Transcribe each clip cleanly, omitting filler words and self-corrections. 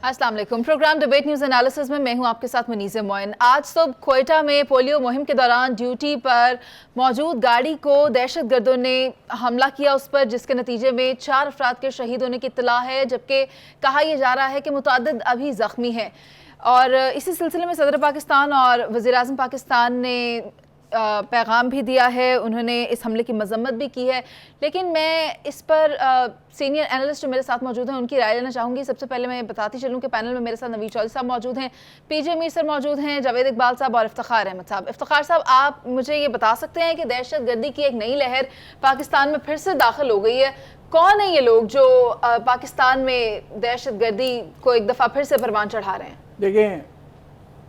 अस्सलाम वालेकुम। Programme debate news analysis में मैं हूं आपके साथ मुनीज़ मोइन। आज सुबह क्वेटा में पोलियो मुहिम के दौरान ड्यूटी पर मौजूद गाड़ी को दहशतगर्दों ने हमला किया उस पर, जिसके नतीजे में 4 अफराद के शहीद होने की इत्तला है, जबकि कहा यह जा रहा है कि मुतअद्दिद अभी ज़ख्मी हैं। और इसी सिलसिले में सदर पाकिस्तान और वज़ीर-ए-आज़म पाकिस्तान ने पैगाम भी दिया है, उन्होंने इस हमले की मजम्मत भी की है। लेकिन मैं इस पर सीनियर एनालिस्ट जो मेरे साथ मौजूद हैं उनकी राय लेना चाहूँगी। सबसे पहले मैं बताती चलूँ कि पैनल में मेरे साथ नवीद चौधरी साहब मौजूद हैं, पीजे मीर सर मौजूद हैं, जावेद इकबाल साहब और इफ्तिखार अहमद साहब। इफ्तिखार साहब, आप मुझे ये बता सकते हैं कि दहशतगर्दी की एक नई लहर पाकिस्तान में फिर से दाखिल हो गई है। कौन है ये लोग जो पाकिस्तान में दहशतगर्दी को एक दफ़ा फिर से परवान चढ़ा रहे हैं? देखें,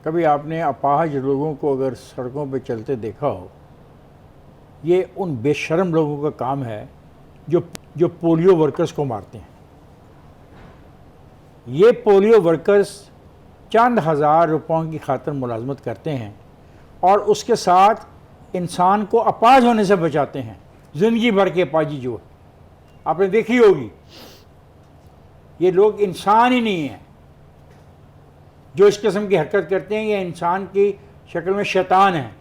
कभी आपने अपाहज लोगों को अगर सड़कों पे चलते देखा हो, ये उन बेशर्म लोगों का काम है जो पोलियो वर्कर्स को मारते हैं। ये पोलियो वर्कर्स चंद हज़ार रुपयों की खातिर मुलाजमत करते हैं और उसके साथ इंसान को अपाहज होने से बचाते हैं। ज़िंदगी भर की अपाहजी जो है आपने देखी होगी, ये लोग इंसान ही नहीं हैं जो इस किस्म की हरकत करते हैं। ये इंसान की शक्ल में शैतान है।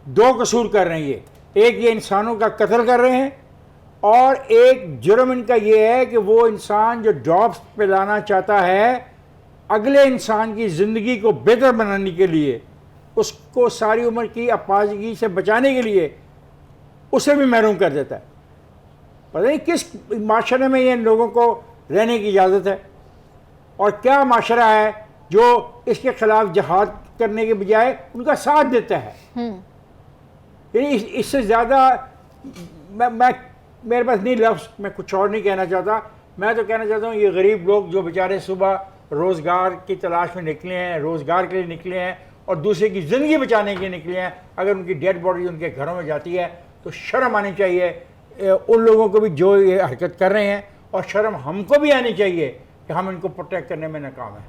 2 कसूर कर रहे हैं ये, एक ये इंसानों का कत्ल कर रहे हैं और एक जुर्म इनका ये है कि वो इंसान जो जॉब्स पे लाना चाहता है अगले इंसान की ज़िंदगी को बेहतर बनाने के लिए, उसको सारी उम्र की अपाहजगी से बचाने के लिए उसे भी महरूम कर देता है। पता नहीं किस माशरे में ये लोगों को रहने की इजाज़त है और क्या माशरा है जो इसके खिलाफ जहाद करने के बजाय उनका साथ देता है। यानी इससे ज़्यादा मैं मेरे पास नहीं लफ्ज़, मैं कुछ और नहीं कहना चाहता। मैं तो कहना चाहता हूँ ये गरीब लोग जो बेचारे सुबह रोज़गार की तलाश में निकले हैं, रोज़गार के लिए निकले हैं और दूसरे की ज़िंदगी बचाने के लिए निकले हैं, अगर उनकी डेड बॉडी उनके घरों में जाती है तो शर्म आनी चाहिए उन लोगों को भी जो ये हरकत कर रहे हैं, और शर्म हमको भी आनी चाहिए कि हम इनको प्रोटेक्ट करने में नाकाम हैं।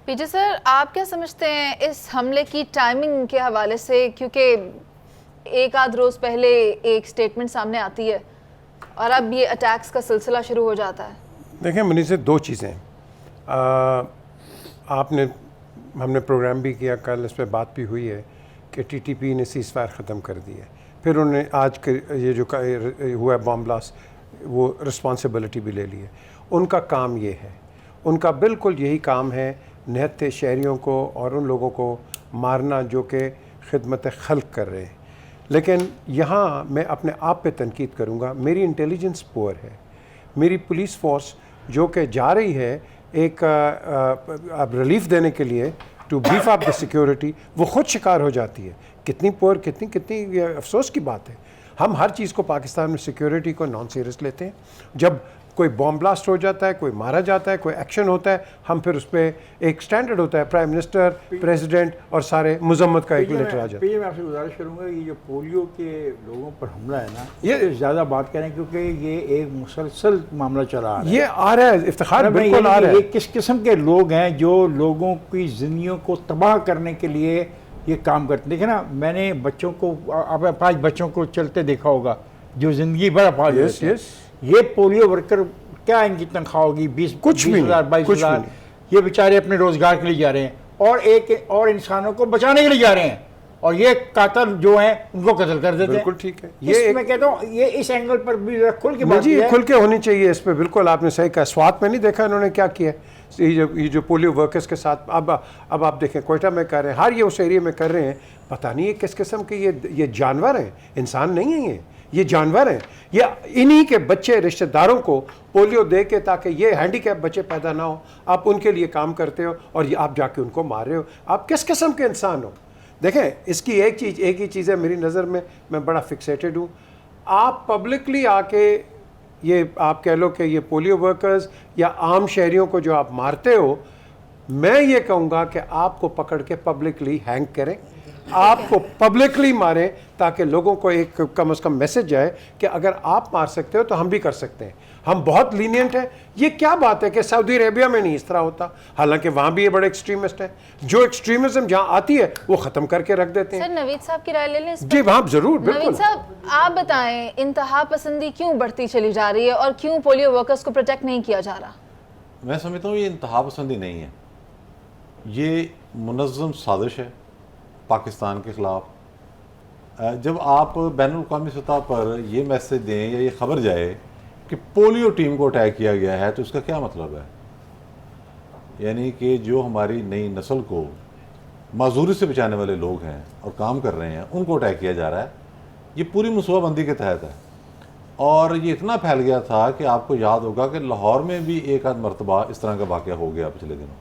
पीजे सर, आप क्या समझते हैं इस हमले की टाइमिंग के हवाले से? क्योंकि एक आध रोज़ पहले एक स्टेटमेंट सामने आती है और अब ये अटैक्स का सिलसिला शुरू हो जाता है। देखें मनी से 2 चीज़ें, हमने प्रोग्राम भी किया, कल इस पर बात भी हुई है कि TTP ने सीज़ फायर ख़त्म कर दी है। फिर उन्होंने आज के ये जो हुआ है बॉम्ब ब्लास्ट, वो रिस्पॉन्सिबिलिटी भी ले ली है। उनका काम ये है, उनका बिल्कुल यही काम है निहत्ते शहरियों को और उन लोगों को मारना जो कि खिदमत खल्क कर रहे हैं। लेकिन यहाँ मैं अपने आप पे तनकीद करूँगा। मेरी इंटेलिजेंस पुअर है, मेरी पुलिस फोर्स जो कि जा रही है एक अब रिलीफ देने के लिए to beef up the security, वो ख़ुद शिकार हो जाती है। कितनी पुअर, कितनी ये अफसोस की बात है। हम हर चीज़ को पाकिस्तान में सिक्योरिटी को नॉन सीरियस लेते हैं। जब कोई बॉम्ब ब्लास्ट हो जाता है, कोई मारा जाता है, कोई एक्शन होता है, हम फिर उस पर एक स्टैंडर्ड होता है, प्राइम मिनिस्टर, प्रेसिडेंट और सारे मुजम्मत का एक लेटर आ जाता है। मैं आपसे गुजारिश करूँगा, ये जो पोलियो के लोगों पर हमला है ना, ये ज़्यादा बात करें क्योंकि ये एक मुसलसल मामला चला आ रहा है। ये आ रहा है, इफ्तिखार बिल्कुल आ रहा है। ये किस किस्म के लोग हैं जो लोगों की ज़िंदगियों को तबाह करने के लिए ये काम करते हैं। देखिए ना, मैंने बच्चों को, आप 5 बच्चों को चलते देखा होगा जो ज़िंदगी भर अपाहज होते हैं। ये पोलियो वर्कर, क्या इनकी तनख्वाह होगी? 20,000 22,000। ये बेचारे अपने रोज़गार के लिए जा रहे हैं और एक और इंसानों को बचाने के लिए जा रहे हैं, और ये कातिल जो हैं उनको कत्ल कर देते हैं। बिल्कुल ठीक है। ये मैं कहता हूँ ये इस एंगल पर भी खुल के बात है, खुल के होनी चाहिए इस पर। बिल्कुल आपने सही कहा। स्वात में नहीं देखा इन्होंने क्या किया ये जो पोलियो वर्कर्स के साथ। अब आप देखें क्वेटा में कर रहे हैं, हर ये उस एरिया में कर रहे हैं। पता नहीं ये किस किस्म के ये जानवर हैं, इंसान नहीं हैं ये जानवर हैं। ये इन्हीं के बच्चे रिश्तेदारों को पोलियो दे के ताकि ये हैंडीकैप बच्चे पैदा ना हो, आप उनके लिए काम करते हो और ये आप जाके उनको मार रहे हो। आप किस किस्म के इंसान हो? देखें, इसकी एक ही चीज़ है मेरी नज़र में, मैं बड़ा फिक्सेटेड हूँ। आप पब्लिकली आके ये आप कह लो कि ये पोलियो वर्कर्स या आम शहरियों को जो आप मारते हो, मैं ये कहूँगा कि आपको पकड़ के पब्लिकली हैंग करें, आपको पब्लिकली मारें, ताकि लोगों को एक कम से कम मैसेज जाए कि अगर आप मार सकते हो तो हम भी कर सकते हैं। हम बहुत लीनियंट हैं। ये क्या बात है कि सऊदी अरेबिया में नहीं इस तरह होता, हालांकि वहाँ भी ये बड़े एक्सट्रीमिस्ट हैं। जो एक्सट्रीमिज्म जहाँ आती है वो ख़त्म करके रख देते हैं। सर, नवीद साहब की राय ले लें इस पर। जी हाँ, ज़रूर, बिल्कुल। नवीद साहब, आप बताएं, इंतहा पसंदी क्यों बढ़ती चली जा रही है और क्यों पोलियो वर्कर्स को प्रोटेक्ट नहीं किया जा रहा? मैं समझता हूँ ये इंतहा पसंदी नहीं है, ये मुनज़्ज़म साजिश है पाकिस्तान के ख़िलाफ़। जब आप बैनुल-अक़वामी सतह पर ये मैसेज दें या ये ख़बर जाए कि पोलियो टीम को अटैक किया गया है, तो इसका क्या मतलब है? यानी कि जो हमारी नई नस्ल को माजूरी से बचाने वाले लोग हैं और काम कर रहे हैं, उनको अटैक किया जा रहा है। ये पूरी मनसूबाबंदी के तहत है और ये इतना फैल गया था कि आपको याद होगा कि लाहौर में भी एक आध मरतबा इस तरह का वाक़या हो गया पिछले दिनों,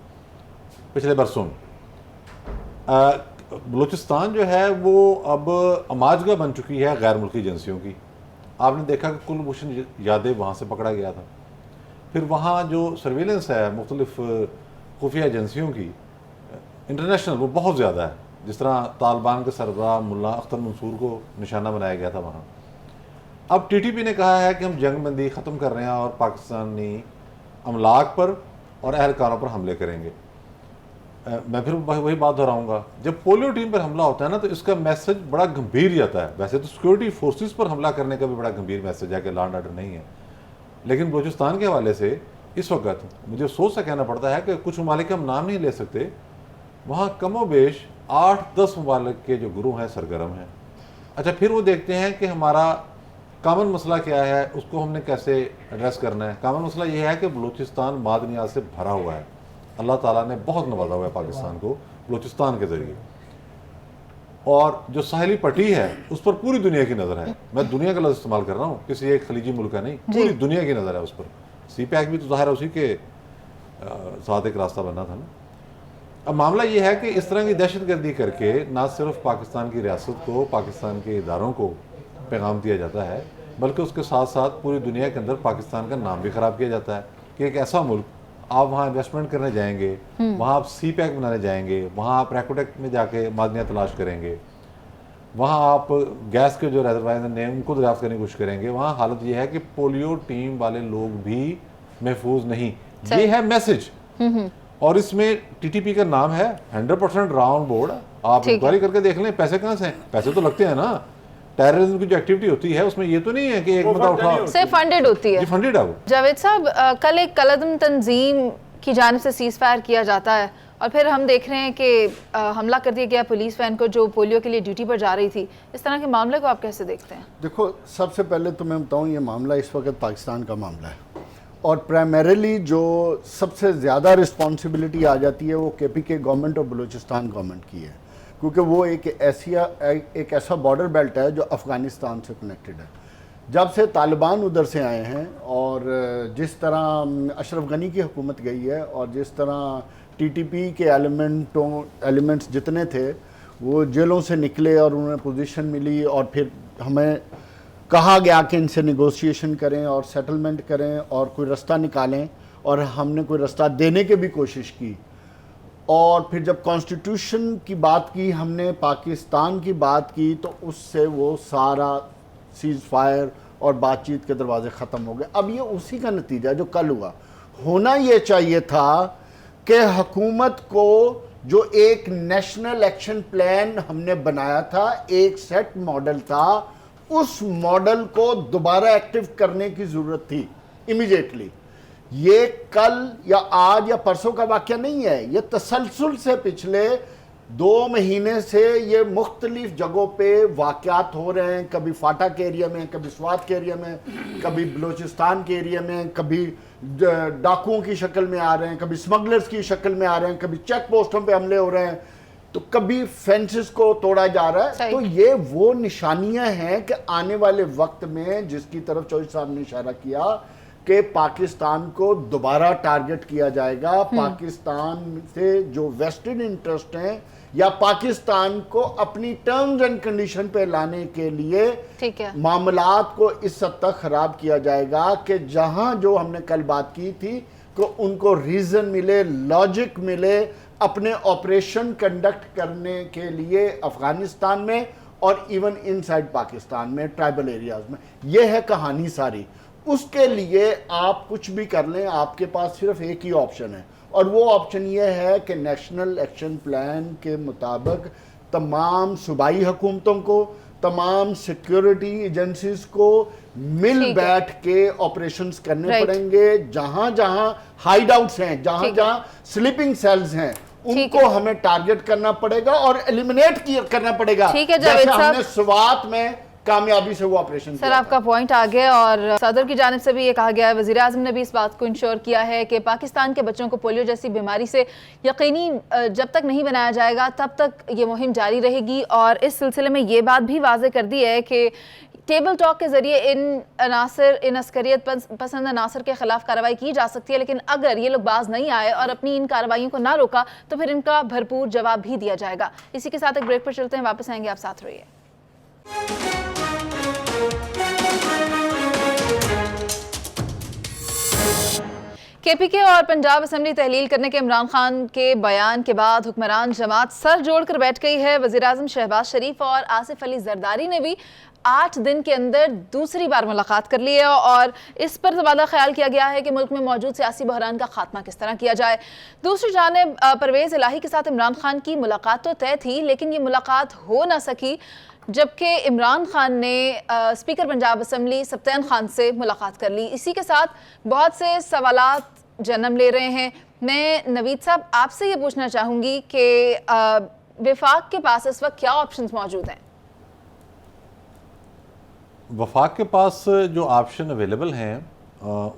पिछले बरसों में। बलूचिस्तान जो है वो अब अमाजगा बन चुकी है गैर मुल्की एजेंसियों की। आपने देखा कि कुलभूषण यादव वहाँ से पकड़ा गया था। फिर वहाँ जो सर्विलेंस है मुख्तलिफ खुफिया एजेंसियों की इंटरनेशनल, वो बहुत ज़्यादा है। जिस तरह तालिबान के सरबराह मुल्ला अख्तर मंसूर को निशाना बनाया गया था वहाँ। अब टीटीपी ने कहा है कि हम जंगबंदी ख़त्म कर रहे हैं और पाकिस्तानी अमलाक पर और अहलकारों पर हमले करेंगे। मैं फिर वही बात दोहराऊंगा, जब पोलियो टीम पर हमला होता है ना, तो इसका मैसेज बड़ा गंभीर जाता है। वैसे तो सिक्योरिटी फोर्सेस पर हमला करने का भी बड़ा गंभीर मैसेज है कि लॉ एंड ऑर्डर नहीं है, लेकिन बलूचिस्तान के हवाले से इस वक्त मुझे अफसोस से कहना पड़ता है कि कुछ ममालिक हम नाम नहीं ले सकते, वहाँ कमोबेश 8-10 ममालिक के जो गुरु हैं सरगर्म हैं। अच्छा, फिर वो देखते हैं कि हमारा कामन मसला क्या है, उसको हमने कैसे एड्रेस करना है। कामन मसला ये है कि बलूचिस्तान मादनियात से भरा हुआ है। अल्लाह ताला ने बहुत नवाजा हुआ है पाकिस्तान को बलूचिस्तान के ज़रिए, और जो साहिली पट्टी है उस पर पूरी दुनिया की नज़र है। मैं दुनिया का लफ्ज़ इस्तेमाल कर रहा हूँ, किसी एक खलीजी मुल्क का नहीं, पूरी दुनिया की नज़र है उस पर। CPEC भी तो ज़ाहिर है उसी के साथ एक रास्ता बनना था ना। अब मामला ये है कि इस तरह की दहशतगर्दी करके ना सिर्फ पाकिस्तान की रियासत को, पाकिस्तान के इदारों को पैगाम दिया जाता है, बल्कि उसके साथ साथ पूरी दुनिया के अंदर पाकिस्तान का नाम भी ख़राब किया जाता है कि एक ऐसा मुल्क, आप वहाँ इन्वेस्टमेंट करने जाएंगे, वहाँ आप CPEC बनाने जाएंगे, वहाँ आप रेकोटेक्ट में जाके मादनियाँ तलाश करेंगे, वहाँ आप गैस के जो रिजर्वायर हैं उनको दरियाफ्त करने की कोशिश करेंगे। वहाँ हालत ये है कि पोलियो टीम वाले लोग भी महफूज नहीं। ये है मैसेज, और इसमें TTP का नाम है 100% राउंड बोर्ड। आप इंक्वायरी करके देख लें, पैसे कहाँ से हैं? पैसे तो लगते हैं ना। टेररिज्म की जो एक्टिविटी होती है उसमें ये तो नहीं है कि एक बंदा उठा से फंडेड होती है। फंडेड है वो। जावेद साहब, कल एक कलदम तंजीम की जानिब से सीज फायर किया जाता है और फिर हम देख रहे हैं कि हमला कर दिया गया पुलिस वैन को जो पोलियो के लिए ड्यूटी पर जा रही थी। इस तरह के मामले को आप कैसे देखते हैं? देखो, सबसे पहले तो मैं बताऊं, ये मामला इस वक्त पाकिस्तान का मामला है और प्राइमरीली जो सबसे ज़्यादा रिस्पॉन्सिबिलिटी आ जाती है वो KPK गवर्नमेंट और बलूचिस्तान गवर्नमेंट की है, क्योंकि वो एक ऐसा बॉर्डर बेल्ट है जो अफ़गानिस्तान से कनेक्टेड है। जब से तालिबान उधर से आए हैं और जिस तरह अशरफ गनी की हुकूमत गई है और जिस तरह TTP के एलिमेंट्स जितने थे वो जेलों से निकले और उन्हें पोजीशन मिली और फिर हमें कहा गया कि इनसे नेगोशिएशन करें और सेटलमेंट करें और कोई रास्ता निकालें, और हमने कोई रास्ता देने की भी कोशिश की। और फिर जब कॉन्स्टिट्यूशन की बात की, हमने पाकिस्तान की बात की, तो उससे वो सारा सीज़ फायर और बातचीत के दरवाजे ख़त्म हो गए। अब ये उसी का नतीजा जो कल हुआ। होना ये चाहिए था कि हुकूमत को जो एक नेशनल एक्शन प्लान हमने बनाया था, एक सेट मॉडल था, उस मॉडल को दोबारा एक्टिव करने की ज़रूरत थी इमीडिएटली। ये कल या आज या परसों का वाक़या नहीं है, ये तसलसल से पिछले 2 महीने से ये मुख्तलिफ जगहों पे वाक़यात हो रहे हैं। कभी फाटा के एरिया में, कभी स्वात के एरिया में, कभी बलूचिस्तान के एरिया में, कभी डाकुओं की शक्ल में आ रहे हैं, कभी स्मगलर्स की शक्ल में आ रहे हैं, कभी चेक पोस्टों पे हमले हो रहे हैं, तो कभी फेंसेस को तोड़ा जा रहा है। तो ये वो निशानियां हैं कि आने वाले वक्त में, जिसकी तरफ चौधरी साहब ने इशारा किया कि पाकिस्तान को दोबारा टारगेट किया जाएगा, पाकिस्तान से जो वेस्टेड इंटरेस्ट हैं या पाकिस्तान को अपनी टर्म्स एंड कंडीशन पे लाने के लिए मामलात को इस हद तक खराब किया जाएगा कि जहां जो हमने कल बात की थी कि उनको रीजन मिले, लॉजिक मिले अपने ऑपरेशन कंडक्ट करने के लिए अफगानिस्तान में और इवन इनसाइड पाकिस्तान में ट्राइबल एरियाज में। यह है कहानी सारी। उसके लिए आप कुछ भी कर लें, आपके पास सिर्फ एक ही ऑप्शन है, और वो ऑप्शन ये है कि नेशनल एक्शन प्लान के मुताबिक तमाम सूबाई हुकूमतों को, तमाम सिक्योरिटी एजेंसीज को मिल ठीक है। बैठ के ऑपरेशंस करने Right. पड़ेंगे। जहां जहां हाइड आउट्स हैं, जहां ठीक है। जहां स्लीपिंग सेल्स हैं, ठीक उनको है। हमें टारगेट करना पड़ेगा और एलिमिनेट करना पड़ेगा। ठीक है, जैसे जावेद साहब। हमने स्वात में कामयाबी से वो ऑपरेशन सर आपका पॉइंट आ गया और सदर की जानिब से भी ये कहा गया है, वज़ीर आज़म ने भी इस बात को इंश्योर किया है कि पाकिस्तान के बच्चों को पोलियो जैसी बीमारी से यकीनी जब तक नहीं बनाया जाएगा तब तक ये मुहिम जारी रहेगी। और इस सिलसिले में ये बात भी वाज़ेह कर दी है कि टेबल टॉक के ज़रिए इन अस्करियत पसंद अनासर के खिलाफ कार्रवाई की जा सकती है, लेकिन अगर ये लोग बाज नहीं आए और अपनी इन कार्रवाइयों को ना रोका तो फिर इनका भरपूर जवाब भी दिया जाएगा। इसी के साथ एक ब्रेक पर चलते हैं, वापस आएंगे, आप साथ रहिए। केपीके और पंजाब असेंबली तहलील करने के इमरान खान के बयान के बाद हुक्मरान जमात सर जोड़कर बैठ गई है। वज़ीर आज़म शहबाज शरीफ और आसिफ अली जरदारी ने भी 8 दिन के अंदर दूसरी बार मुलाकात कर ली है और इस पर तबादला ख्याल किया गया है कि मुल्क में मौजूद सियासी बहरान का खात्मा किस तरह किया जाए। दूसरी जानिब परवेज़ इलाही के साथ इमरान खान की मुलाकात तो तय थी, लेकिन ये मुलाकात हो ना सकी जबकि इमरान खान ने स्पीकर पंजाब असेंबली सफ्तान खान से मुलाकात कर ली। इसी के साथ बहुत से सवालात जन्म ले रहे हैं। मैं नवीद साहब आपसे ये पूछना चाहूँगी कि वफाक के पास इस वक्त क्या ऑप्शंस मौजूद हैं? वफाक के पास जो ऑप्शन अवेलेबल हैं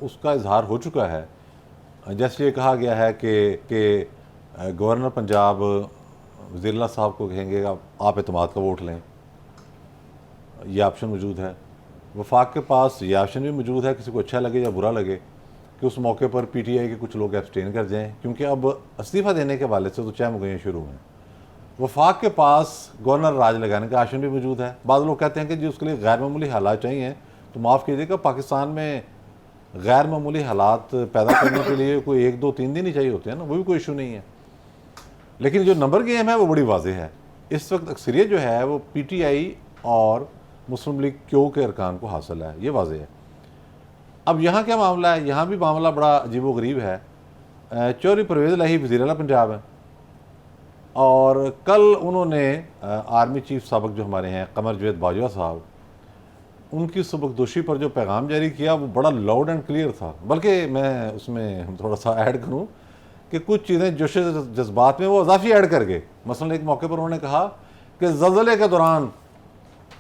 उसका इजहार हो चुका है। जैसे ये कहा गया है कि गवर्नर पंजाब वज़ीर साहब को कहेंगे आप एतमाद का वोट लें, ये ऑप्शन मौजूद है। वफाक के पास ये ऑप्शन भी मौजूद है, किसी को अच्छा लगे या बुरा लगे, कि उस मौके पर पीटीआई के कुछ लोग एब्सटेन कर जाएं, क्योंकि अब इस्तीफ़ा देने के वाले से तो चाय मुगैयां शुरू हैं। वफाक के पास गवर्नर राज लगाने का ऑप्शन भी मौजूद है। बाद लोग कहते हैं कि जी उसके लिए गैर मामूली हालात चाहिए, तो माफ़ कीजिएगा, पाकिस्तान में गैर मामूली हालात पैदा करने के लिए कोई 1 2 3 दिन ही चाहिए होते हैं ना, वो भी कोई इशू नहीं है। लेकिन जो नंबर गेम है वो बड़ी वाज़ेह है। इस वक्त अक्सरियत जो है वो पीटीआई और मुस्लिम लीग क्यू के अरकान को हासिल है, ये वाज़ेह है। अब यहाँ क्या मामला है? यहाँ भी मामला बड़ा अजीब गरीब है। चौधरी परवेज़ इलाही वज़ीर आला पंजाब है और कल उन्होंने आर्मी चीफ साबिक़ जो हमारे हैं कमर जवेद बाजवा साहब, उनकी सबकदोशी पर जो पैगाम जारी किया वो बड़ा लाउड एंड क्लियर था। बल्कि मैं उसमें थोड़ा सा ऐड करूँ कि कुछ चीज़ें जोश जज्बात में वो इजाफी ऐड कर गए। मसलन एक मौके पर उन्होंने कहा कि ज़लज़ले के दौरान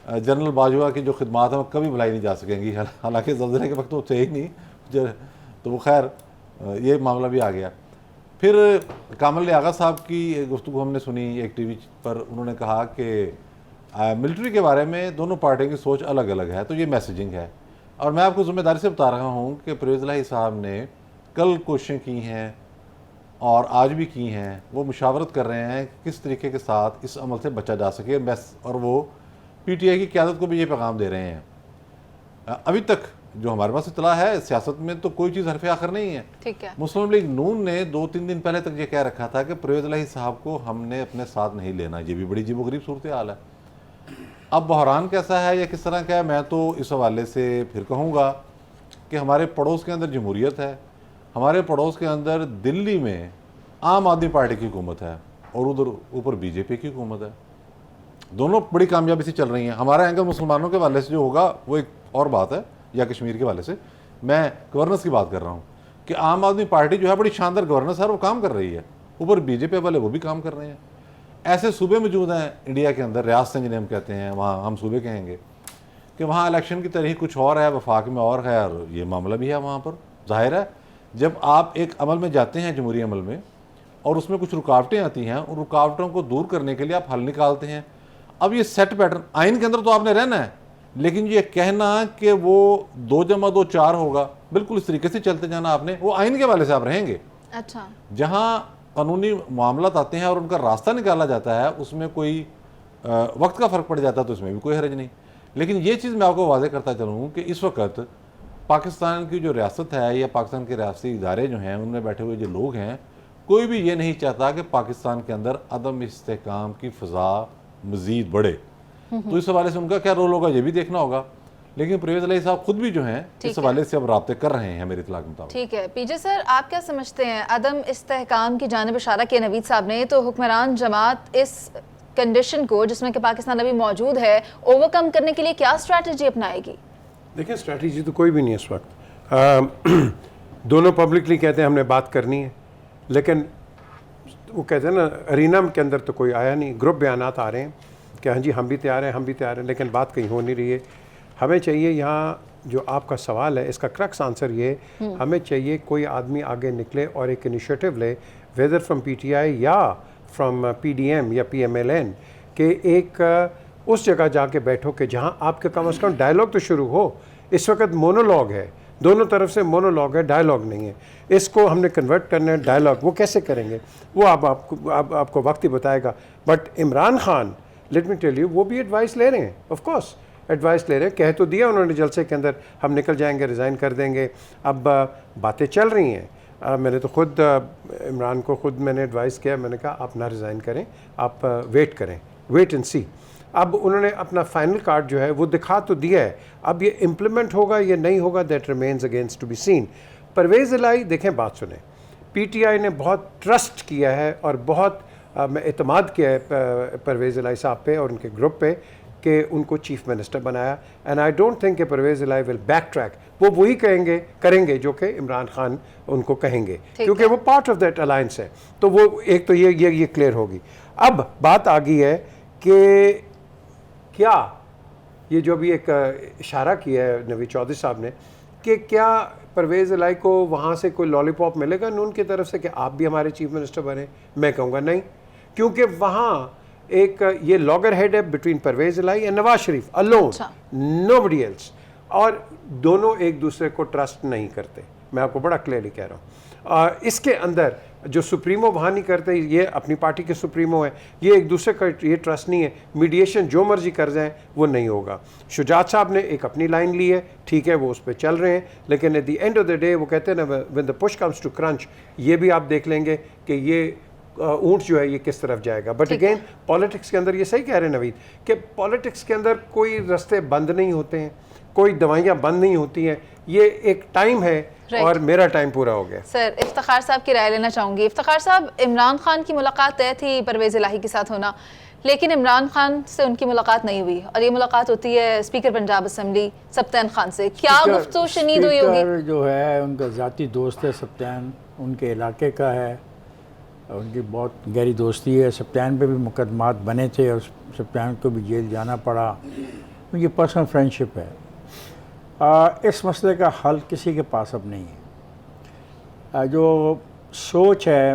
जनरल बाजवा की जो खिदमात हैं वो कभी भुलाई नहीं जा सकेंगी, हालांकि ज़लज़ले के वक्त तो थे ही नहीं, तो वो खैर ये मामला भी आ गया। फिर कामल लियाकत साहब की गुफ्तगू हमने सुनी एक टीवी पर, उन्होंने कहा कि मिलिट्री के बारे में दोनों पार्टियों की सोच अलग अलग है, तो ये मैसेजिंग है। और मैं आपको ज़िम्मेदारी से बता रहा हूँ कि परवेज़ इलाही साहब ने कल कोशिशें की हैं और आज भी की हैं, वो मुशावरत कर रहे हैं किस तरीके के साथ इस अमल से बचा जा सके, और वो पीटीआई की क़यादत को भी ये पैगाम दे रहे हैं। अभी तक जो हमारे पास इतला है, सियासत में तो कोई चीज़ हरफ आखिर नहीं है। ठीक है। मुस्लिम लीग नून ने 2-3 दिन पहले तक ये कह रखा था कि परवेज़ इलाही साहब को हमने अपने साथ नहीं लेना। ये भी बड़ी अजीबोगरीब सूरत हाल है। अब बहरान कैसा है या किस तरह का है, मैं तो इस हवाले से फिर कहूँगा कि हमारे पड़ोस के अंदर जमहूरियत है, हमारे पड़ोस के अंदर दिल्ली में आम आदमी पार्टी की हुकूमत है और उधर ऊपर बीजेपी की हुकूमत है। दोनों बड़ी कामयाबी से चल रही हैं। हमारा एंगल मुसलमानों के हवाले से जो होगा वो एक और बात है, या कश्मीर के हवाले से। मैं गवर्नेंस की बात कर रहा हूँ कि आम आदमी पार्टी जो है बड़ी शानदार गवर्नेंस है, वो काम कर रही है, ऊपर बीजेपी वाले वो भी काम कर रहे हैं। ऐसे सूबे मौजूद हैं इंडिया के अंदर, रियासतें जिन्हें हम कहते हैं, वहाँ हम सूबे कहेंगे कि वहाँ इलेक्शन की तारीख कुछ और है, वफाक में और है, और ये मामला भी है वहाँ पर। जाहिर है जब आप एक अमल में जाते हैं, जमहूरी अमल में, और उसमें कुछ रुकावटें आती हैं, उन रुकावटों को दूर करने के लिए आप हल निकालते हैं। अब ये सेट पैटर्न आइन के अंदर तो आपने रहना है, लेकिन ये कहना कि वो 2 + 2 4 होगा, बिल्कुल इस तरीके से चलते जाना आपने, वो आइन के वाले से आप रहेंगे। अच्छा, जहाँ कानूनी मामलात आते हैं और उनका रास्ता निकाला जाता है, उसमें कोई वक्त का फ़र्क पड़ जाता है, तो उसमें भी कोई हर्ज नहीं। लेकिन ये चीज़ मैं आपको वाज़ेह करता चलूँ कि इस वक्त पाकिस्तान की जो रियासत है या पाकिस्तान के रियासती इदारे जो हैं, उनमें बैठे हुए जो लोग हैं, कोई भी ये नहीं चाहता कि पाकिस्तान के अंदर अदम इस्तेहकाम की फ़ज़ा मज़ीद बढ़े। तो इस हवाले से उनका क्या रोल होगा ये भी देखना होगा। लेकिन परवेज़ इलाही साहब खुद भी जो हैं इस हवाले से अब राब्ते कर रहे हैं मेरे इत्तला के मुताबिक। ठीक है। पीजे सर, आप क्या समझते हैं, अदम इस्तेहकाम की जानिब इशारा किया नवीद साहब ने, तो हुक्मरान जमात इस कंडीशन को जिसमें कि पाकिस्तान अभी मौजूद है ओवरकम करने के लिए क्या स्ट्रैटेजी अपनाएगी? देखिए स्ट्रैटेजी तो कोई भी नहीं है इस वक्त। दोनों पब्लिकली कहते हैं हमने बात करनी है, लेकिन वो कहते हैं ना अरीना के अंदर तो कोई आया नहीं। ग्रुप बयानात आ रहे हैं कि हाँ जी हम भी तैयार हैं, हम भी तैयार हैं, लेकिन बात कहीं हो नहीं रही है। हमें चाहिए यहाँ जो आपका सवाल है इसका क्रक्स आंसर ये है, हमें चाहिए कोई आदमी आगे निकले और एक इनिशिएटिव ले, वेदर फ्रॉम PTI या फ्रॉम PDM या PMLN, के एक उस जगह जाके बैठो कि जहाँ आपके कम से कम डायलॉग तो शुरू हो। इस वक्त मोनोलॉग है, दोनों तरफ से मोनोलॉग है, डायलॉग नहीं है। इसको हमने कन्वर्ट करना है डायलॉग। वो कैसे करेंगे वो आपको वक्त ही बताएगा। But Imran Khan, let me tell you, वो भी एडवाइस ले रहे हैं, ऑफ कोर्स एडवाइस ले रहे हैं। कह तो दिया उन्होंने जलसे के अंदर हम निकल जाएंगे, रिज़ाइन कर देंगे। अब बातें चल रही हैं। मैंने तो खुद इमरान को खुद मैंने एडवाइस किया, मैंने कहा आप ना रिज़ाइन करें, आप वेट करें, वेट एंड सी। अब उन्होंने अपना फाइनल कार्ड जो है वो दिखा तो दिया है, अब ये इम्प्लीमेंट होगा या नहीं होगा that remains against to be seen. Parvez Elahi, देखें बात सुने, PTI ने बहुत ट्रस्ट किया है और बहुत एतमाद किया है परवेज़ इलाही साहब पे और उनके ग्रुप पे कि उनको चीफ मिनिस्टर बनाया। एंड आई डोंट थिंक कि परवेज़ इलाही विल बैक ट्रैक। वो वही करेंगे जो कि इमरान खान उनको कहेंगे, क्योंकि वो पार्ट ऑफ दैट अलायंस है। तो वो एक तो ये क्लियर होगी। अब बात आ गई है कि क्या ये जो भी एक इशारा किया है नवीद चौधरी साहब ने कि क्या परवेज़ इलाही को वहाँ से कोई लॉलीपॉप मिलेगा नून की तरफ से कि आप भी हमारे चीफ मिनिस्टर बने? मैं कहूँगा नहीं, क्योंकि वहाँ एक ये लॉगर हेड है between Pervez Elahi and Nawaz Sharif alone, nobody else. और दोनों एक दूसरे को ट्रस्ट नहीं करते, मैं आपको बड़ा क्लियरली कह रहा हूँ। इसके अंदर जो सुप्रीमो वहाँ नहीं करते, ये अपनी पार्टी के सुप्रीमो हैं, ये एक दूसरे का ये ट्रस्ट नहीं है। मीडिएशन जो मर्जी कर जाएं वो नहीं होगा। शुजात साहब ने एक अपनी लाइन ली है, ठीक है, वो उस पर चल रहे हैं, लेकिन at the end of the day वो कहते हैं ना when the push comes to crunch, ये भी आप देख लेंगे कि ये ऊँट जो है ये किस तरफ जाएगा। बट अगेन पॉलिटिक्स के अंदर ये सही कह रहे हैं नवीद कि पॉलिटिक्स के अंदर कोई रास्ते बंद नहीं होते हैं, कोई दवाइयाँ बंद नहीं होती हैं, ये एक टाइम है और मेरा टाइम पूरा हो गया। सर, इफ्तिखार साहब की राय लेना चाहूँगी। इफ्तिखार साहब, इमरान खान की मुलाकात तय थी परवेज़ इलाही के साथ होना, लेकिन इमरान खान से उनकी मुलाकात नहीं हुई और ये मुलाकात होती है स्पीकर पंजाब असम्बली सप्तान खान से। क्या गुफ्तगू शनीद हुई होगी? जो है उनका ज़ाती दोस्त है सप्तान, उनके इलाके का है, उनकी बहुत गहरी दोस्ती है। सप्तान पे भी मुकदमात बने थे और सप्तान को भी जेल जाना पड़ा, उनकी पर्सनल फ्रेंडशिप है। इस मसले का हल किसी के पास अब नहीं है। जो सोच है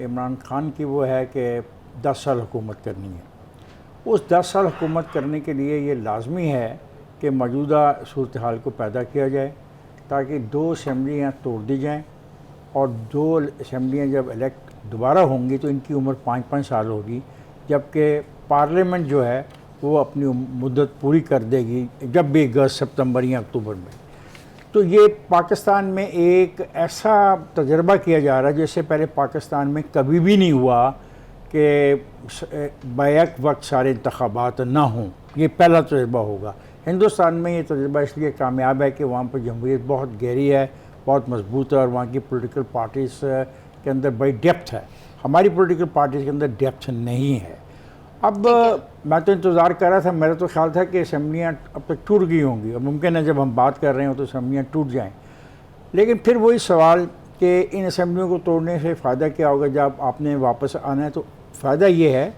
इमरान खान की वो है कि 10 साल हुकूमत करनी है। उस 10 साल हुकूमत करने के लिए ये लाजमी है कि मौजूदा सूरत हाल को पैदा किया जाए ताकि 2 असम्बलियाँ तोड़ दी जाएँ और 2 असम्बलियाँ जब इलेक्ट दोबारा होंगी तो इनकी उम्र 5-5 साल होगी, जबकि पार्लियामेंट जो है वो अपनी मुद्दत पूरी कर देगी जब भी अगस्त, सितंबर या अक्टूबर में। तो ये पाकिस्तान में एक ऐसा तजर्बा किया जा रहा है जैसे पहले पाकिस्तान में कभी भी नहीं हुआ कि बैक वक्त सारे इंतखाबात ना हों। ये पहला तजर्बा होगा हिंदुस्तान में। ये तजर्बा इसलिए कामयाब है कि वहाँ पर जमहूरियत बहुत गहरी है, बहुत मजबूत है और वहाँ की पॉलिटिकल पार्टीज़ के अंदर बड़ी डेप्थ है। हमारी पॉलिटिकल पार्टीज़ के अंदर डेप्थ नहीं है। अब मैं तो इंतज़ार कर रहा था, मेरा तो ख्याल था कि असम्बलियाँ अब तक टूट गई होंगी और मुमकिन है जब हम बात कर रहे हो तो असम्बलियाँ टूट जाएं। लेकिन फिर वही सवाल कि इन असम्बलियों को तोड़ने से फ़ायदा क्या होगा जब आपने वापस आना है। तो फ़ायदा ये है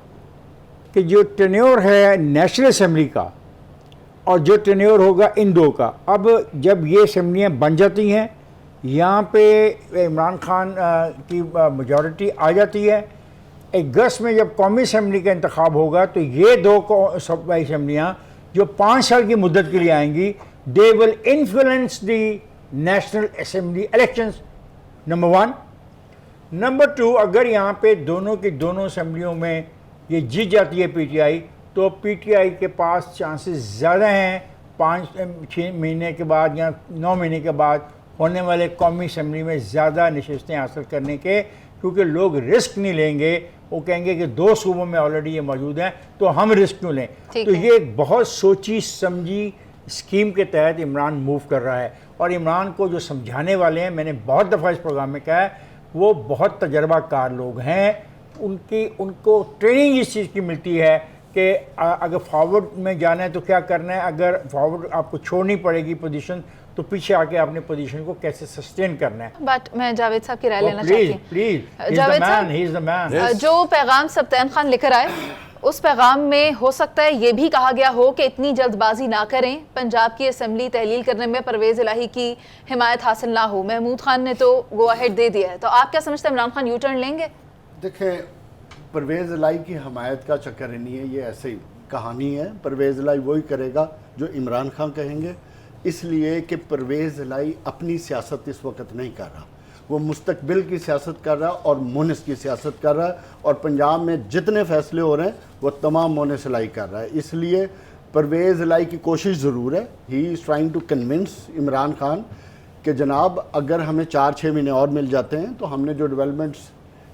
कि जो टेन्योर है नेशनल असम्बली का और जो टेन्योर होगा इन 2 का, अब जब ये असम्बलियाँ बन जाती हैं, यहाँ पे इमरान खान की मेजॉरिटी आ जाती है, अगस्त में जब कौमी असम्बली का इंतखाब होगा तो ये 2 असम्बलियाँ जो 5 साल की मुद्दत के लिए आएंगी, they will influence the national assembly elections, number 1। Number 2, अगर यहाँ पे दोनों की दोनों असम्बलियों में ये जीत जाती है PTI, तो PTI के पास चांसेस ज़्यादा हैं 5-6 महीने के बाद या 9 महीने के बाद होने वाले कौमी असम्बली में ज़्यादा नशिस्तें हासिल करने के, क्योंकि लोग रिस्क नहीं लेंगे। वो कहेंगे कि 2 सूबों में ऑलरेडी ये मौजूद हैं तो हम रिस्क क्यों लें। तो ये एक बहुत सोची समझी स्कीम के तहत इमरान मूव कर रहा है और इमरान को जो समझाने वाले हैं, मैंने बहुत दफ़ा इस प्रोग्राम में कहा है, वो बहुत तजर्बाकार लोग हैं। उनको ट्रेनिंग इस चीज़ की मिलती है कि अगर फॉरवर्ड में जाना है तो क्या करना है, अगर फॉरवर्ड आपको छोड़नी पड़ेगी पोजीशन तो पीछे आके अपने पोजीशन को कैसे सस्टेन करना है। बट मैं जावेद साहब की राय लेना चाहती प्लीज हूँ। प्लीज, जावेद साहब, ही इज द मैन। जो पैगाम सब्तैन खान लेकर आए उस पैगाम में हो सकता है ये भी कहा गया हो कि इतनी जल्दबाजी ना करें, पंजाब की असम्बली तहलील करने में परवेज़ इलाही की हिमायत हासिल ना हो। महमूद खान ने तो गो अहेड दे दिया है, तो आप क्या समझते हैं इमरान खान यू टर्न लेंगे? देखें, परवेज़ इलाही की हमायत का चक्कर नहीं है, ये ऐसे ही कहानी है। परवेज़ इलाही वही करेगा जो इमरान खान कहेंगे, इसलिए कि परवेज़ इलाही अपनी सियासत इस वक्त नहीं कर रहा, वो मुस्तकबिल की सियासत कर रहा है और मोनिस की सियासत कर रहा है, और पंजाब में जितने फैसले हो रहे हैं वो तमाम मोनिस इलाही कर रहा है। इसलिए परवेज़ इलाही की कोशिश ज़रूर है, he is trying to convince Imran Khan कि जनाब अगर हमें 4-6 महीने और मिल जाते हैं तो हमने जो डेवलपमेंट्स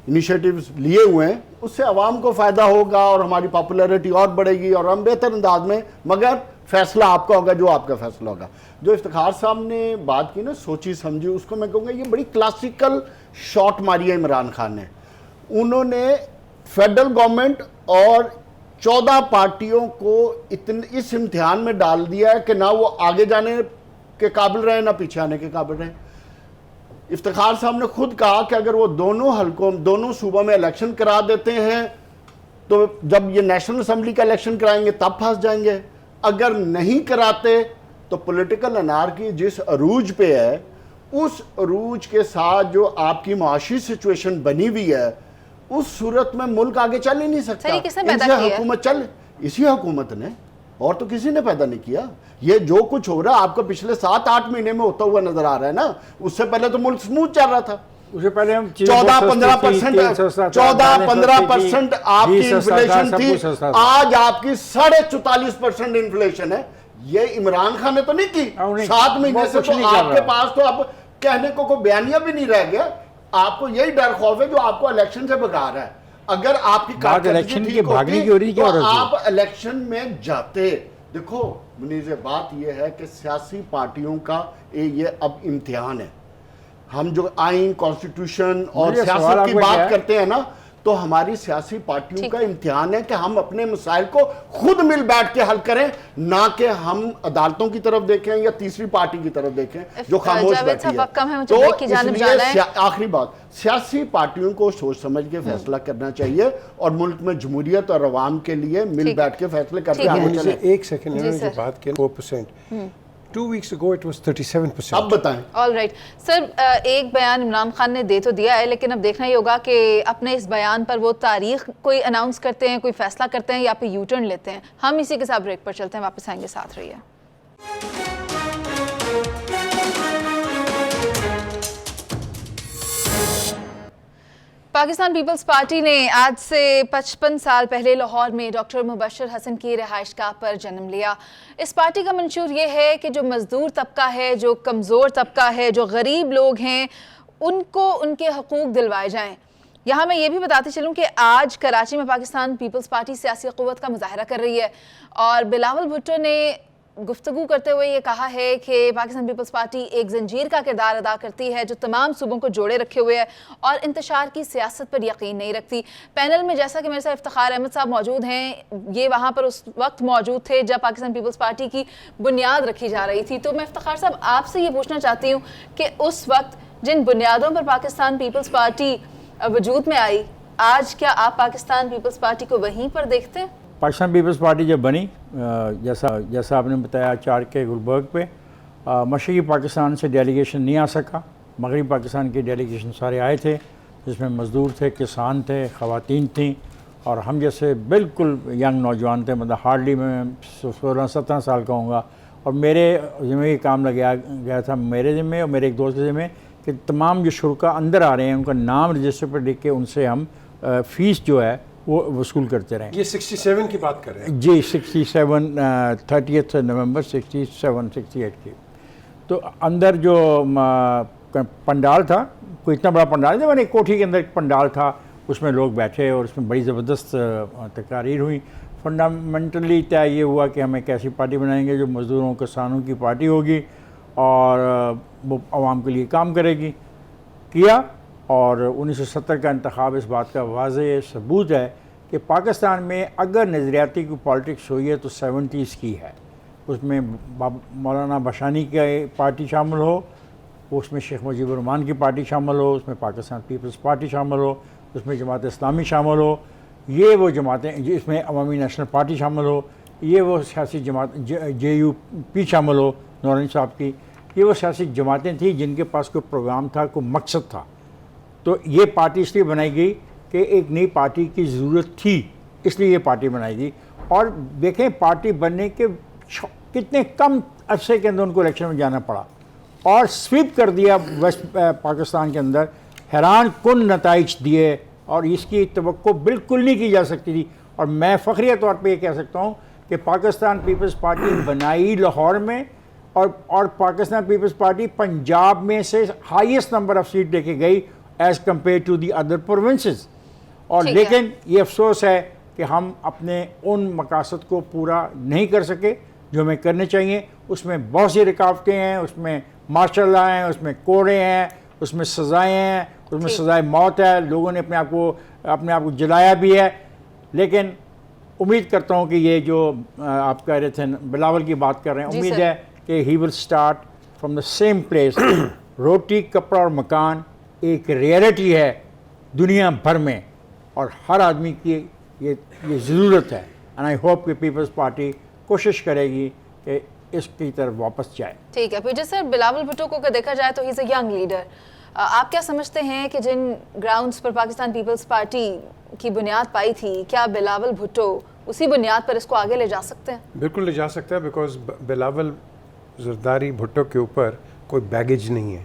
इनिशिएटिव्स लिए हुए हैं उससे आवाम को फ़ायदा होगा और हमारी पॉपुलैरिटी और बढ़ेगी और हम बेहतर अंदाज में, मगर फैसला आपका होगा जो आपका फैसला होगा। जो इफ्तिखार साहब ने बात की ना सोची समझी, उसको मैं कहूँगा ये बड़ी क्लासिकल शॉट मारी है इमरान खान ने। उन्होंने फेडरल गवर्नमेंट और 14 पार्टियों को इस इम्तिहान में डाल दिया है कि ना वो आगे जाने के काबिल रहे ना पीछे आने के काबिल रहे। इफ्तिखार साहब ने खुद कहा कि अगर वो दोनों हलकों, दोनों सूबों में इलेक्शन करा देते हैं तो जब ये नेशनल असम्बली का इलेक्शन कराएंगे तब फंस जाएंगे, अगर नहीं कराते तो पॉलिटिकल अनार्की जिस अरूज पे है उस अरूज के साथ जो आपकी माशी सिचुएशन बनी हुई है उस सूरत में मुल्क आगे चल ही नहीं सकता। इनसे हुकूमत चल, इसी हुकूमत ने, और तो किसी ने पैदा नहीं किया। ये जो कुछ हो रहा है आपको पिछले 7-8 महीने में होता हुआ नजर आ रहा है ना, उससे पहले तो मुल्क स्मूथ चल रहा था। उससे पहले हम 14-15% आपकी इन्फ्लेशन थी, आज आपकी 44.5% इन्फ्लेशन है। ये इमरान खान ने तो नहीं की, 7 महीने से तो आपके पास तो अब कहने को कोई बयानिया भी नहीं रह गया। आपको यही डर खौफ है जो आपको इलेक्शन से भगा रहा है। अगर आपकी इलेक्शन की भागने की हो रही तो आप इलेक्शन में जाते। देखो मुनीज़, बात यह है कि सियासी पार्टियों का ये अब इम्तिहान है। हम जो आइन, कॉन्स्टिट्यूशन और सियासत की बात करते हैं ना, तो हमारी सियासी पार्टियों का इम्तिहान है कि हम अपने मसाइल को खुद मिल बैठ के हल करें, ना कि हम अदालतों की तरफ देखें या तीसरी पार्टी की तरफ देखें जो खामोश बैठी है। तो इसलिए आखिरी बात, सियासी पार्टियों को सोच समझ के फैसला करना चाहिए और मुल्क में जमहूरियत और अवाम के लिए मिल बैठ के फैसले करते हैं। एक सेकंड, जो बात की 4%, 2 weeks ago it was 37%। अब बताएं। ऑल राइट सर, एक बयान इमरान खान ने दे तो दिया है, लेकिन अब देखना ही होगा कि अपने इस बयान पर वो तारीख कोई अनाउंस करते हैं, कोई फैसला करते हैं या फिर यू टर्न लेते हैं। हम इसी के साथ ब्रेक पर चलते हैं, वापस आएंगे, साथ रहिए। पाकिस्तान पीपल्स पार्टी ने आज से 55 साल पहले लाहौर में डॉक्टर मुबशर हसन की रिहाइशगाह पर जन्म लिया। इस पार्टी का मंशूर ये है कि जो मजदूर तबका है, जो कमज़ोर तबका है, जो गरीब लोग हैं, उनको उनके हकूक़ दिलवाए जाएं। यहाँ मैं ये भी बताती चलूँ कि आज कराची में पाकिस्तान पीपल्स पार्टी सियासी क़ुव्वत का मुजाहरा कर रही है और बिलावल भुट्टो ने गुफ्तगू करते हुए ये कहा है कि पाकिस्तान पीपल्स पार्टी एक जंजीर का किरदार अदा करती है जो तमाम सूबों को जोड़े रखे हुए है और इंतशार की सियासत पर यकीन नहीं रखती। पैनल में जैसा कि मेरे साथ इफ्तिखार अहमद साहब मौजूद हैं, ये वहाँ पर उस वक्त मौजूद थे जब पाकिस्तान पीपल्स पार्टी की बुनियाद रखी जा रही थी। तो मैं इफ्तिखार साहब आपसे ये पूछना चाहती हूँ कि उस वक्त जिन बुनियादों पर पाकिस्तान पीपल्स पार्टी वजूद में आई, आज क्या आप पाकिस्तान पीपल्स पार्टी को वहीं पर देखते हैं? पाकिस्तान पीपल्स पार्टी जब बनी, जैसा आपने बताया, 4 के गुलबर्ग पे मशरक़ी पाकिस्तान से डेलीगेशन नहीं आ सका, मगरबी पाकिस्तान के डेलीगेशन सारे आए थे, जिसमें मज़दूर थे, किसान थे, ख़वातीन थीं और हम जैसे बिल्कुल यंग नौजवान थे। मतलब हार्डली मैं 16-17 साल का होऊंगा और मेरे ज़िम्मे काम लगाया गया था, मेरे ज़िम्मे और मेरे एक दोस्त के ज़िम्मे, कि तमाम जो शुरा अंदर आ रहे हैं उनका नाम रजिस्टर पर लिख के उनसे हम फ़ीस जो है वो वसूल करते रहे। ये 67 की बात कर रहे हैं जी, 67 30 नवंबर 67-68 की। तो अंदर जो पंडाल था, कोई इतना बड़ा पंडाल था, मैंने एक कोठी के अंदर एक पंडाल था, उसमें लोग बैठे और उसमें बड़ी ज़बरदस्त तकारीर हुई। फंडामेंटली तय ये हुआ कि हम एक ऐसी पार्टी बनाएंगे जो मज़दूरों किसानों की पार्टी होगी और वो आवाम के लिए काम करेगी। किया और 1970 का इंतखाब इस बात का वाज़ेह सबूत है कि पाकिस्तान में अगर नज़रियाती की पॉलिटिक्स हुई है तो 70s की है। उसमें मौलाना बशानी की पार्टी शामिल हो, उसमें शेख मुजीबुर रहमान की पार्टी शामिल हो, उसमें पाकिस्तान पीपल्स पार्टी शामिल हो, उसमें जमात इस्लामी शामिल हो, ये वो जमातें, इसमें अवामी नेशनल पार्टी शामिल हो, ये वो सियासी जमात JUP शामिल हो नौरानी साहब की, ये वो सियासी जमातें थी जिनके पास कोई प्रोग्राम था, कोई मकसद था। तो ये पार्टी इसलिए बनाई गई कि एक नई पार्टी की ज़रूरत थी, इसलिए ये पार्टी बनाई गई। और देखें पार्टी बनने के कितने कम अरसे के अंदर उनको इलेक्शन में जाना पड़ा और स्वीप कर दिया वेस्ट पाकिस्तान के अंदर, हैरान कुन नताइज दिए और इसकी तवक्को बिल्कुल नहीं की जा सकती थी। और मैं फ़ख्रिया तौर पे ये कह सकता हूँ कि पाकिस्तान पीपल्स पार्टी बनाई लाहौर में और पाकिस्तान पीपल्स पार्टी पंजाब में से हाईएस्ट नंबर ऑफ सीट लेके गई as compare to the other provinces. और लेकिन ये अफसोस है कि हम अपने उन मकासद को पूरा नहीं कर सके जो हमें करने चाहिए। उसमें बहुत सी रुकावटें हैं, उसमें मार्शल लॉ हैं, उसमें कोड़े हैं, उसमें सज़ाएँ हैं, उसमें सज़ाए मौत है, लोगों ने अपने आप को जलाया भी है। लेकिन उम्मीद करता हूँ कि ये जो आप कह रहे थे बिलावल की बात कर रहे हैं, उम्मीद है कि he will start from the same place. रोटी कपड़ा और मकान एक रियलिटी है दुनिया भर में और हर आदमी की ये ज़रूरत है। एंड आई होप कि पीपल्स पार्टी कोशिश करेगी कि इसकी तरफ वापस जाए। ठीक है पीजे सर, बिलावल भुट्टो को अगर देखा जाए तो he is a young leader. आप क्या समझते हैं कि जिन ग्राउंड्स पर पाकिस्तान पीपल्स पार्टी की बुनियाद पाई थी, क्या बिलावल भुट्टो उसी बुनियाद पर इसको आगे ले जा सकते हैं? बिल्कुल ले जा सकते हैं, बिकॉज बिलावल जरदारी भुट्टो के ऊपर कोई बैगेज नहीं है।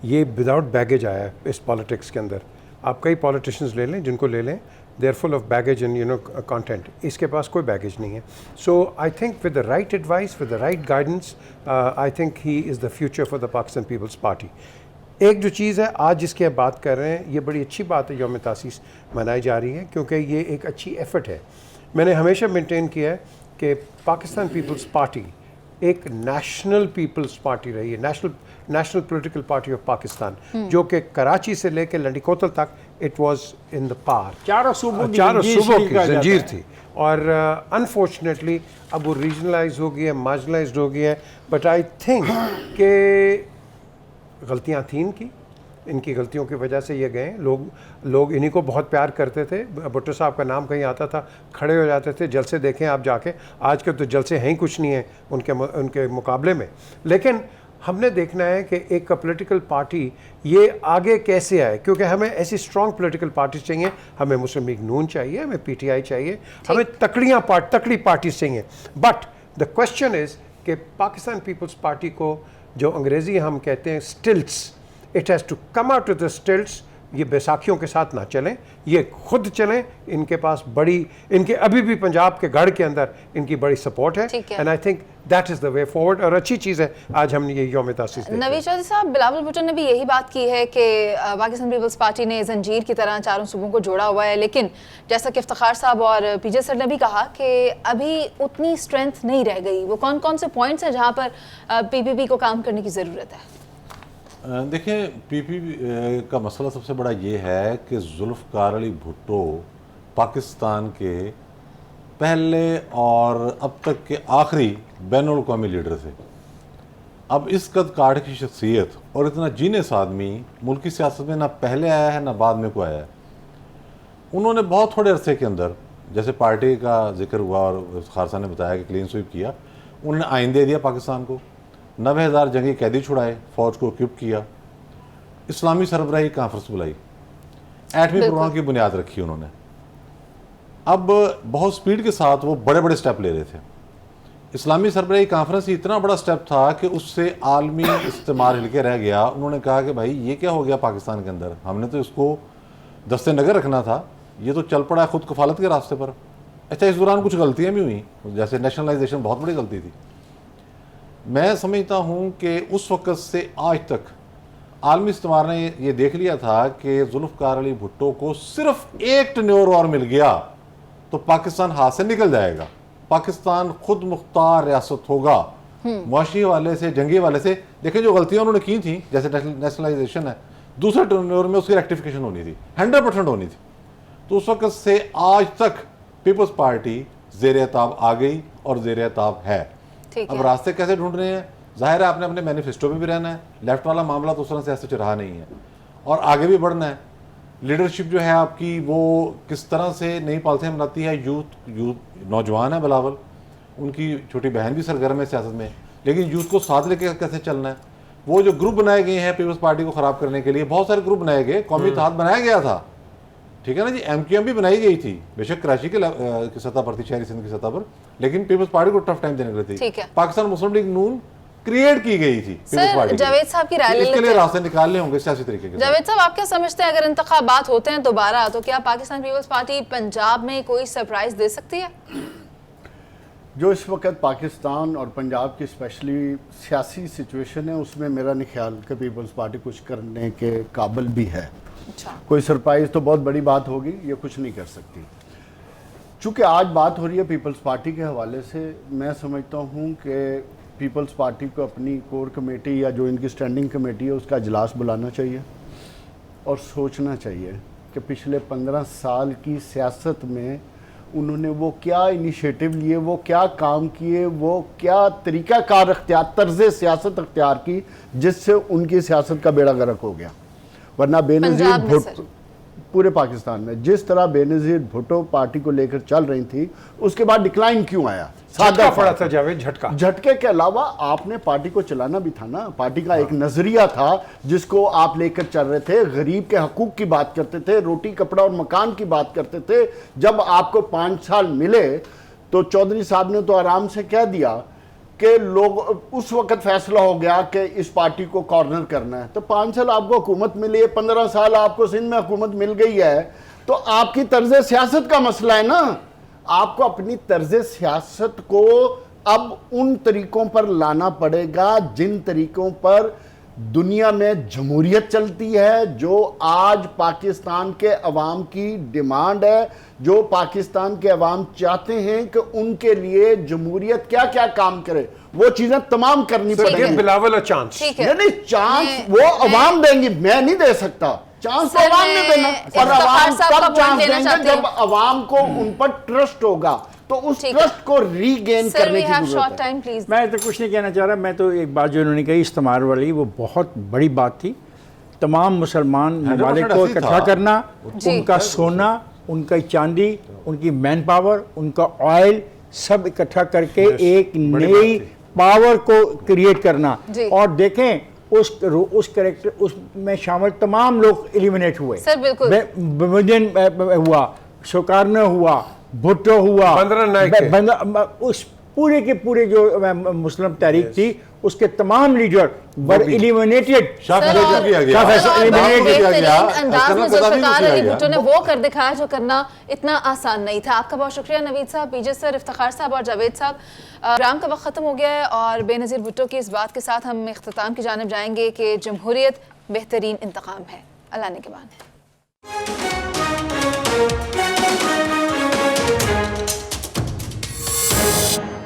ये विदाउट बैगेज आया है इस पॉलिटिक्स के अंदर। आप कई पॉलिटिशियंस ले लें, जिनको ले लें, they are full of baggage and content. इसके पास कोई बैगेज नहीं है। So I think with the right advice, with the right guidance, I think he is the future for the Pakistan Peoples Party. एक जो चीज़ है आज जिसकी आप बात कर रहे हैं, ये बड़ी अच्छी बात है, यौम तासीस मनाई जा रही है, क्योंकि ये एक अच्छी एफर्ट है। मैंने हमेशा मेंटेन किया है कि पाकिस्तान पीपल्स पार्टी एक नेशनल पीपल्स पार्टी रही है, national political party of Pakistan, जो कि कराची से लेकर लंडीकोतल तक इट वाज इन द पार, चारों सूबों की जंजीर थी। और अनफॉर्चुनेटली अब वो रीजनलाइज हो गई है, मार्जिनलाइज्ड हो गई है। बट आई थिंक कि गलतियाँ थी इनकी गलतियों की वजह से ये गए। लोग इन्हीं को बहुत प्यार करते थे। भुट्टो साहब का नाम कहीं आता था, खड़े हो जाते थे। जलसे देखें आप जाके, आज के तो जलसे हैं ही कुछ नहीं है उनके मुकाबले में। लेकिन हमने देखना है कि एक पॉलिटिकल पार्टी ये आगे कैसे आए, क्योंकि हमें ऐसी स्ट्रॉन्ग पॉलिटिकल पार्टी चाहिए। हमें मुस्लिम लीग नून चाहिए, हमें PTI चाहिए, हमें तकड़ी पार्टीज चाहिए। बट द क्वेश्चन इज़ कि पाकिस्तान पीपल्स पार्टी को, जो अंग्रेज़ी हम कहते हैं stilts, it has to come out of the stilts. ये बैसाखियों के साथ ना चलें, ये खुद चलें। इनके पास इनके अभी भी पंजाब के गढ़ के अंदर इनकी बड़ी सपोर्ट है। And I think that is the way forward. और अच्छी चीज़ है आज हमने ये यौम तासीस देखी। नवीद चौधरी साहब, बिलावल भुट्टो ने भी यही बात की है कि पाकिस्तान पीपल्स पार्टी ने जंजीर की तरह चारों सूबों को जोड़ा हुआ है, लेकिन जैसा कि इफ्तिखार साहब और PJ सर ने भी कहा कि अभी उतनी स्ट्रेंथ नहीं रह गई। वो कौन कौन से पॉइंट्स हैं जहाँ पर PPP को काम करने की ज़रूरत है? देखिए, PPP का मसला सबसे बड़ा ये है कि जुल्फ़कार अली भुट्टो पाकिस्तान के पहले और अब तक के आखिरी बैनुल अक़वामी लीडर थे। अब इस कद काढ़ की शख्सियत और इतना जीनेस आदमी मुल्क की सियासत में ना पहले आया है ना बाद में को आया है। उन्होंने बहुत थोड़े अरसे के अंदर, जैसे पार्टी का जिक्र हुआ और खारसा ने बताया कि क्लीन स्वीप किया, उन्होंने आइन दे दिया पाकिस्तान को, 90,000 जंगी कैदी छुड़ाए, फ़ौज को इक्विप किया, इस्लामी सरबराही कॉन्फ्रेंस बुलाई, एटमी प्रोग्राम की बुनियाद रखी उन्होंने। अब बहुत स्पीड के साथ वो बड़े बड़े स्टेप ले रहे थे। इस्लामी सरबराही कॉन्फ्रेंस ही इतना बड़ा स्टेप था कि उससे आलमी इस्तेमाल हिल के रह गया। उन्होंने कहा कि भाई ये क्या हो गया पाकिस्तान के अंदर, हमने तो इसको दस्ते नगर रखना था, ये तो चल पड़ा खुद कफालत के रास्ते पर। अच्छा, इस दौरान कुछ गलतियाँ भी हुई, जैसे नेशनलाइजेशन बहुत बड़ी गलती थी। मैं समझता हूँ कि उस वक़्त से आज तक आलमी इस्तेमाल ने ये देख लिया था कि जुल्फ़कार अली भुट्टो को सिर्फ एक टेन्योर और मिल गया तो पाकिस्तान हाथ से निकल जाएगा, पाकिस्तान खुद मुख्तार रियासत होगा। मुआशी हवाले से, जंगी हवाले से देखें जो गलतियाँ उन्होंने की थी, जैसे नेशनलाइजेशन है, दूसरे टेन्योर में उसकी रेक्टिफिकेशन होनी थी, 100% होनी थी। तो उस वक्त से आज तक पीपल्स पार्टी ज़ेर ताब आ गई और ज़ेर ताब है। ठीक अब है। रास्ते कैसे ढूंढ रहे हैं? जाहिर है आपने अपने मैनिफेस्टो में भी रहना है, लेफ्ट वाला मामला तो उस तरह से ऐसे रहा नहीं है, और आगे भी बढ़ना है। लीडरशिप जो है आपकी वो किस तरह से नई पॉलिसियाँ बनाती है। यूथ नौजवान है बिलावल, उनकी छोटी बहन भी सरगर्म है सियासत में, लेकिन यूथ को साथ लेके कैसे चलना है। वो जो ग्रुप बनाए गए हैं पीपल्स पार्टी को ख़राब करने के लिए, बहुत सारे ग्रुप बनाए गए, कौमी इत्तेहाद बनाया गया था, ठीक है ना जी, MQM भी बनाई गई थी, बेशक कराची की सतह पर थी, शहरी सिंध की सतह पर, लेकिन पीपल्स पार्टी को टफ टाइम देने के लिए ठीक थी। है। पाकिस्तान मुस्लिम लीग नून क्रिएट की गई थी पीपल्स पार्टी के लिए। जावेद साहब की राय ले इसके लेते लिए हैं। रास्ते निकालने होंगे सियासी तरीके के साथ। जावेद साहब, आप क्या समझते हैं अगर इंतखाबात होते हैं दोबारा तो क्या पाकिस्तान पीपल्स पार्टी पंजाब में कोई सरप्राइज दे सकती है? जो इस वक्त पाकिस्तान और पंजाब की स्पेशली सियासी सिचुएशन है, उसमें मेरा नहीं ख्याल कि पीपल्स पार्टी कुछ करने के काबिल भी है। अच्छा। कोई सरप्राइज तो बहुत बड़ी बात होगी, ये कुछ नहीं कर सकती। चूँकि आज बात हो रही है पीपल्स पार्टी के हवाले से, मैं समझता हूँ कि पीपल्स पार्टी को अपनी कोर कमेटी या जो इनकी स्टैंडिंग कमेटी है उसका इजलास बुलाना चाहिए और सोचना चाहिए कि पिछले 15 साल की सियासत में उन्होंने वो क्या इनिशिएटिव लिए, वो क्या काम किए, वो क्या तरीक़ाकार अख्तियार, तर्ज़ सियासत अख्तियार की जिससे उनकी सियासत का बेड़ा गर्क हो गया। वरना बेनज़ीर पंजाब में भुट्टो, पूरे पाकिस्तान में जिस तरह बेनज़ीर भुट्टो पार्टी को लेकर चल रही थी, उसके बाद डिक्लाइन क्यों आया? झटका पड़ा था जावेद, झटका। झटके के अलावा आपने पार्टी को चलाना भी था ना। पार्टी का एक नजरिया था जिसको आप लेकर चल रहे थे, गरीब के हकूक की बात करते थे, रोटी कपड़ा और मकान की बात करते थे। जब आपको 5 साल मिले तो चौधरी साहब ने तो आराम से कह दिया कि लोग, उस वक्त फैसला हो गया कि इस पार्टी को कॉर्नर करना है। तो 5 साल आपको हुकूमत मिली है, 15 साल आपको सिंध में हुकूमत मिल गई है, तो आपकी तर्ज सियासत का मसला है ना। आपको अपनी तर्ज सियासत को अब उन तरीकों पर लाना पड़ेगा जिन तरीकों पर दुनिया में जमहूरियत चलती है, जो आज पाकिस्तान के अवाम की डिमांड है, जो पाकिस्तान के अवाम चाहते हैं कि उनके लिए जमहूरियत क्या क्या काम करे, वो चीजें तमाम करनी पड़ेगी। बिलावल चांस, ठीक है। नहीं, चांस वो अवाम देंगी, मैं नहीं दे सकता। चांस तो अवाम ने देना, और अवाम तब चांस देंगे जब अवाम को उन पर ट्रस्ट होगा, तो उस ट्रस्ट को रीगेन करने की जरूरत है। मैं तो कुछ नहीं कहना चाह रहा, मैं तो एक बात जो उन्होंने कही इस्तेमाल वाली, वो बहुत बड़ी बात थी। तमाम मुसलमान ममालिक को इकट्ठा करना, उनका सोना, उनकी चांदी, उनकी मैन पावर, उनका ऑयल सब इकट्ठा करके एक नई पावर को क्रिएट करना। और देखें उस कैरेक्टर, उसमें शामिल तमाम लोग एलिमिनेट हुए। सर बिल्कुल हुआ, शोकारना हुआ, भुट्टो हुआ, उस पूरे के पूरे जो मुस्लिम तहरीक थी उसके तमाम लीडर वर एलिमिनेटेड। भुट्टो ने वो कर दिखाया जो करना इतना आसान नहीं था। आपका बहुत शुक्रिया नवीद साहब, पीजे सर, इफ्तिखार साहब और जावेद साहब। प्रोग्राम का वक्त खत्म हो गया है और बेनज़ीर भुट्टो की इस बात के साथ हम इख्तिताम की जानिब जाएंगे कि जमहूरियत बेहतरीन इंतकाम है। अल्लाह ने के बाद।